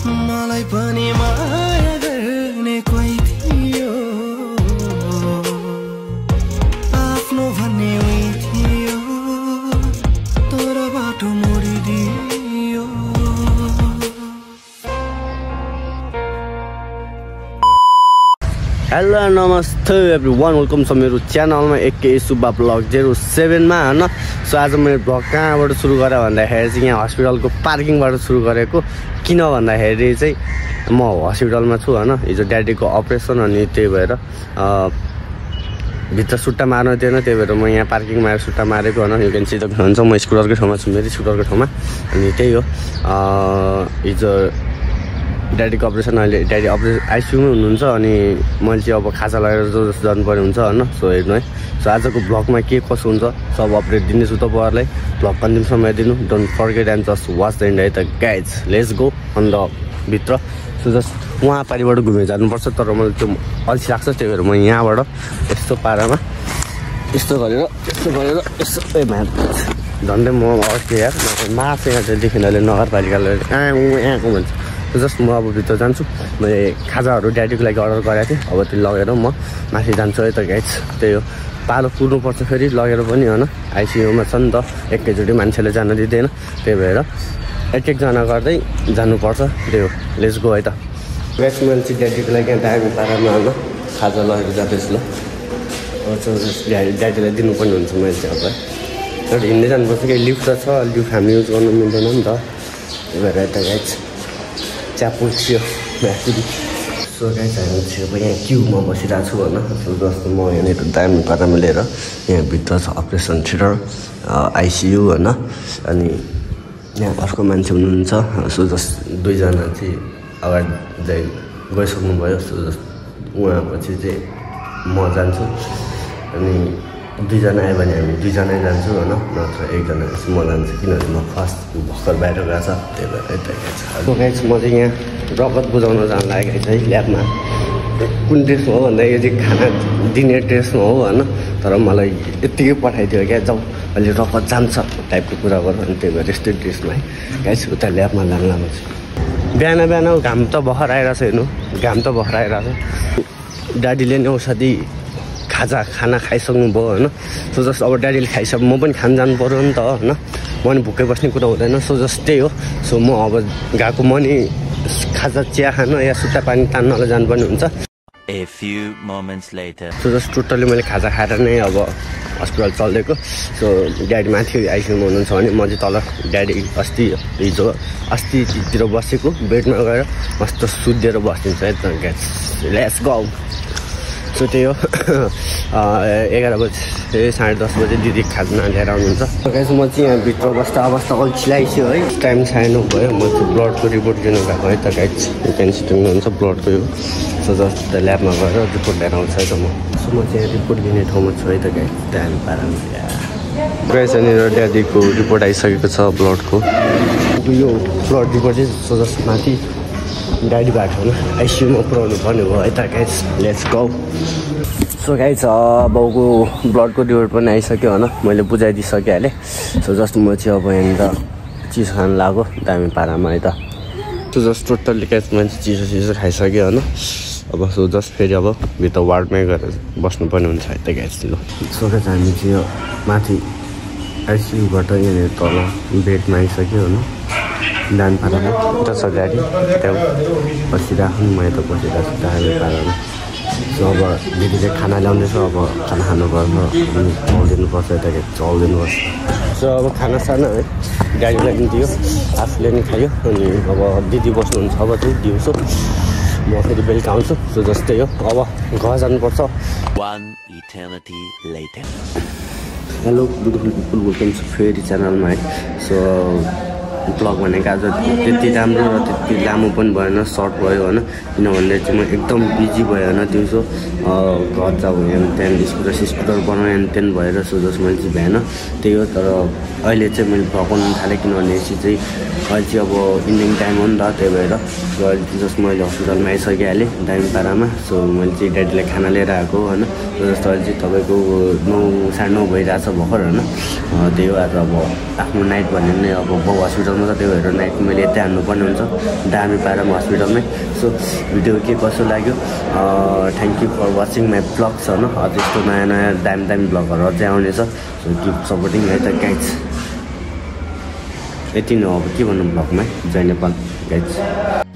मलाई पनि माया गर्ने कोही थियो आफ्नो भन्ने उही थियो तर बाटो मोडिदियो हेलो नमस्ते एभ्रीवान वेलकम छ मेरो च्यानलमा एके सुब्बा ब्लग 07 मा हैन। सो आज मैले ब्लग कहाँबाट सुरु गरेँ भन्दाखेरि चाहिँ यहाँ हस्पिटलको पार्किङबाट सुरु गरेको। किन भन्दाखेरि चाहिँ म हस्पिटलमा छु हैन। हिजो ड्याडीको अपरेसन अनि त्यही भएर भित्र सुट्टा मार्नु थिएन, त्यही भएर म यहाँ पार्किङमा आएर सुट्टा मारेको हैन। यु क्यान सी देख्नुहुन्छ म स्कुटरको ठाउँमा छु, मेरो स्कुटरको ठाउँमा। अनि त्यही हो हिजो ड्याडीको अपरेसन, अहिले ड्याडी आइसियुमा हुनुहुन्छ अनि मैले चाहिँ अब खाजा लगाएर जस्तो जानुपर्ने हुन्छ होइन। सो हेर्नु है, सो आजको ब्लगमा के कसो हुन्छ सब अपडेट दिनेछु तपाईँहरूलाई। ब्लग कन्टिन्यूसम्म हेरिदिनु, don't forget and just watch the end है त guys. Let's go on the भित्र। सो जस्ट उहाँ पारिबाट घुमेर जानुपर्छ, तर मलाई त्यो अल्छी लाग्छ, त्यही भएर म यहाँबाट यस्तो पारामा यस्तो गरेर यस्तो म्याम झन्डै म अस्ति यार मार्छ यहाँ चाहिँ देखिन अहिले नगरपालिकाले यहाँको भन्छ। जस्ट म अब भित्र जान्छु। मैले खाजाहरू ड्याडीको लागि अर्डर गरेको थिएँ, अब त्यो लगेर म माथि जान्छु है त गाइज। त्यही हो, पालो कुर्नुपर्छ फेरि लगेर पनि होइन। आइसियुमा छ नि त, एकैचोटि मान्छेले जान दिँदैन, त्यही भएर एक-एकजना गर्दै जानुपर्छ। त्यही हो, लेट्स गो है त गाइज। मैले चाहिँ ड्याडीको लागि दामी पारामा होइन खाजा लगेर जाँदैछु ल। ड्याडीलाई दिनुपर्ने हुन्छ मैले चाहिँ अब तर हिँड्दै जानुपर्छ कि लिफ्ट त छ, लिफ्ट हामी युज गर्नु मिल्दैन नि त, त्यही भएर यता गाइज च्यापो थियो म्याथी। सो गाइज हामी चाहिँ अब यहाँ क्युमा बसिरहेको छु होइन। सो जस्तो म यहाँनिर दामी पारामा लिएर यहाँभित्र छ अपरेसन थिएटर आइसियु होइन। अनि यहाँ अर्को मान्छे हुनुहुन्छ। सो जस्ट दुईजना चाहिँ अगाडि गइसक्नुभयो। सो जस्ट उहाँपछि चाहिँ म जान्छु अनि दुईजना आयो भने हामी दुईजनै जान्छु होइन, नत्र एकजना म जान्छु, किनभने म फर्स्ट भर्खर बाहिर गएको छ, त्यही भएर यता गएको छ। गाइज म चाहिँ यहाँ रगत बुझाउन जानु लागेको छ है ल्याबमा। कुन ड्रेसमा हो भन्दा यो चाहिँ खाना दिने ड्रेसमा हो होइन, तर मलाई यत्तिकै पठाइदियो क्या, जाउँ अहिले रगत जान्छ टाइपको कुरा गर्नु, अनि त्यही भएर यस्तै ड्रेसमा है गाइज उता ल्याबमा जानु लाग्नु छ। बिहान बिहान घाम त भर्खर आइरहेको छ, हेर्नु घाम त भर्खर आइरहेको छ। ड्याडीले नि औषधि खाना खाइसक्नु भयो होइन। सो जस्ट अब ड्याडीले खाइसक्यो, म पनि खान जानु पऱ्यो नि त होइन, म नि भुक्कै बस्ने कुरा हुँदैन। सो जस्ट त्यही हो। सो म अब गएको म नि खाजा चिया खानु या सुट्टा पानी तान्नलाई जानुपर्ने हुन्छ। A few moments later. So just totally मैले खाजा खाएर नै अब हस्पिटल चल्दिएको। सो ड्याडी माथि आइसियुमा हुनुहुन्छ भने म चाहिँ तल ड्याडी अस्तितिर बसेको बेडमा गएर मस्त सुत्दिएर बसिदिन्छ है त ग्यास। Let's go. सो त्यही हो 11 बजे 10:30 बजे दिदी खाजा लिएर आउनुहुन्छ। गाइस म चाहिँ यहाँ भित्र बस्दा अवस्था अल्छी लागेको है, टाइम सानो भयो। म चाहिँ ब्लडको रिपोर्ट दिनु गएको है त गाइस, यु क्यान सी देख्नुहुन्छ ब्लडको यो। सो जस्ट ल्याबमा गएर रिपोर्ट लिएर आउँछ है त म। सो म चाहिँ रिपोर्ट दिने ठाउँमा छु है त गाइस, दामी पारामा। गाइस यहाँनिर ड्याडीको रिपोर्ट आइसकेको छ ब्लडको। यो ब्लड रिपोर्ट चाहिँ सो जस्ट माथि ड्याडी भएको होइन आइसियुमा पुऱ्याउनु पर्ने भयो है त guys. Let's go. So guys बाउको ब्लडको रिपोर्ट पनि आइसक्यो होइन, मैले बुझाइदिइसकेँ अहिले। सो जस्ट म चाहिँ अब यहाँनिर चिज खान लाग्यो दामी पारामा है त। सो जस्ट टोटल्ली गाइस मैले चिसो खाइसक्यो होइन। अब सो जस्ट फेरि अब भित्र वार्डमै गएर बस्नुपर्ने हुन्छ है त गाइस। सो गाइस हामी चाहिँ यो माथि आइसियुबाट यहाँनिर तल बेडमा आइसक्यो होइन, दामी पारामा। उता छ ड्याडी, त्यहाँ बसिराख्नु, म यता बसिरहेको छु दामी पारामा। सो अब दिदीले खाना ल्याउँदैछ, अब खाना खानुपर्छ अनि चल्दिनुपर्छ यता चल्दिनुपर्छ। सो अब खाना साना है ड्याडीलाई पनि दियो, आफूले पनि खायो। अनि अब दिदी बस्नुहुन्छ अब चाहिँ दिउँसो, म फेरि बेलुका आउँछु। सो जस्तै हो, अब घर जानुपर्छ। One eternity later. Hello beautiful people, welcome to फेरि च्यानलमा है। सो ब्लग भनेको आज त्यति राम्रो र त्यति लामो पनि भएन, सर्ट भयो होइन, किनभने चाहिँ म एकदम बिजी भयो होइन। दिउँसो घर जाऊ हेन त्यहाँदेखि स्कुटर बनाएँ हेन त्यहाँ भएर। सो जस्ट मैले चाहिँ भ्याएन, त्यही हो। तर अहिले चाहिँ मैले ब्लग बनाउनु थालेँ, किनभने चाहिँ अहिले चाहिँ अब इभिनिङ टाइम हो नि त, त्यही भएर। सो अहिले चाहिँ जस्ट मैले हस्पिटलमा आइसकिहालेँ दामी पारामा। सो मैले चाहिँ ड्याडीलाई खाना लिएर आएको होइन। सो जस्तो अहिले चाहिँ तपाईँको 9 साढे 9 भइरहेछ भर्खर होइन। त्यही हो, आज अब आफ्नो नाइट भने नै अब बाउ हस्पिटल हस्पिटलमा छ त्यो हेरेर नाइट मैले यतै हान्नुपर्ने हुन्छ दामी पाएर म हस्पिटलमै सो भिडियो के कसो लाग्यो thank you for watching my blogs होइन अझ यस्तो नयाँ नयाँ दामी दामी ब्लगहरू अझै आउनेछ सो किप सपोर्टिङ है त गाइज यति नै हो अब के भन्नु ब्लगमा जय नेपाल गाइज